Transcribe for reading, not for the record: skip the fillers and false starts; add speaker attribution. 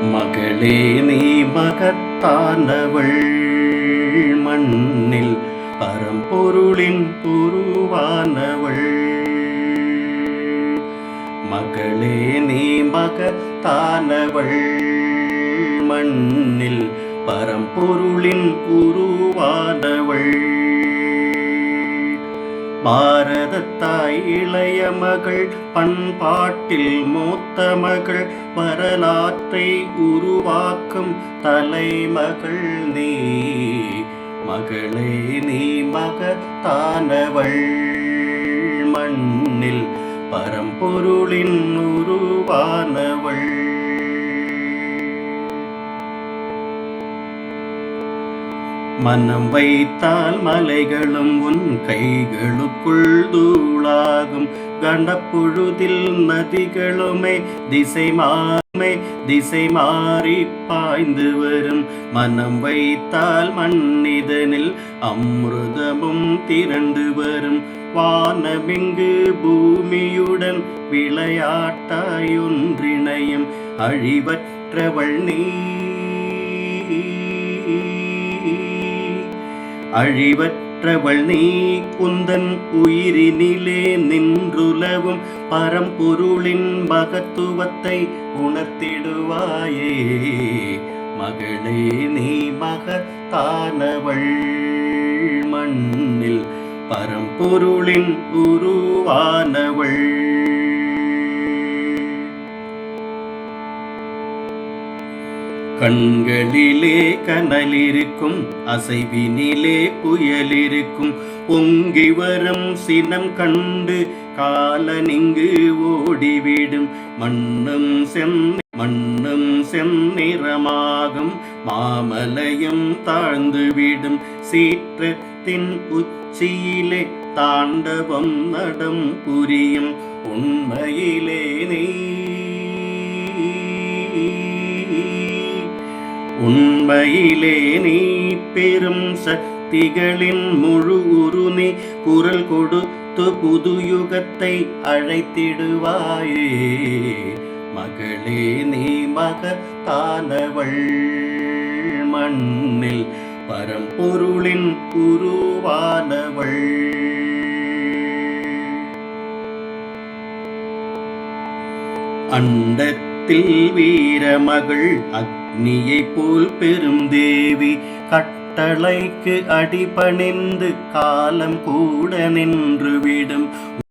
Speaker 1: மகளே நீ மகத்தானவள், மண்ணில் பரம்பொருளின் உருவானவள். மகளே நீ மகத்தானவள், மண்ணில் பரம்பொருளின் உருவானவள். பாரதத்தாய் இளைய மகள், பண்பாட்டில் மூத்த மகள், வரலாற்றை உருவாக்கும் தலைமகள் நீ. மகளே நீ மகத்தானவள், மண்ணில் பரம்பொருளின் உருவானவள். மனம் வைத்தால் மலைகளும் உன் கைகளுக்குள் தூளாகும். கண்டப்பொழுதில் நதிகளுமே திசை மாறி பாய்ந்து வரும். மனம் வைத்தால் மன்னிதனில் அமிர்தமும் திரண்டு வரும். வானமிங்கு பூமியுடன் விளையாட்டாய் ஒன்றிணையும். அழிவற்றவள் நீ, அழிவற்றவள் நீ. குந்தன் உயிரினிலே நின்றுலவும் பரம்பொருளின் மகத்துவத்தை உணர்த்திடுவாயே. மகளே நீ மகத்தானவள், மண்ணில் பரம்பொருளின் உருவானவள். கண்களிலே கனலிருக்கும், அசைவினிலே புயலிருக்கும். பொங்கி வரும் சினம் கண்டு காலனிங்கு ஓடிவிடும். மண்ணும் செந்நிறமாகும், மாமலையும் தாழ்ந்துவிடும். சீற்றத்தின் உச்சியிலே தாண்டவம் நடம் புரியும். உண்மையிலே நீ, உண்மையிலே நீ பெரும் சக்திகளின் முழு உருநீ. குரல் கொடுத்து புது யுகத்தை அழைத்திடுவாயே. மகளே நீ மகத்தானவள், மண்ணில் பரம்பொருளின் உருவானவள். அண்டத்தில் வீரமகள், அக்னியை போல் பெரும் தேவி. கட்டளைக்கு அடிபணிந்து காலம் கூட நின்றுவிடும்.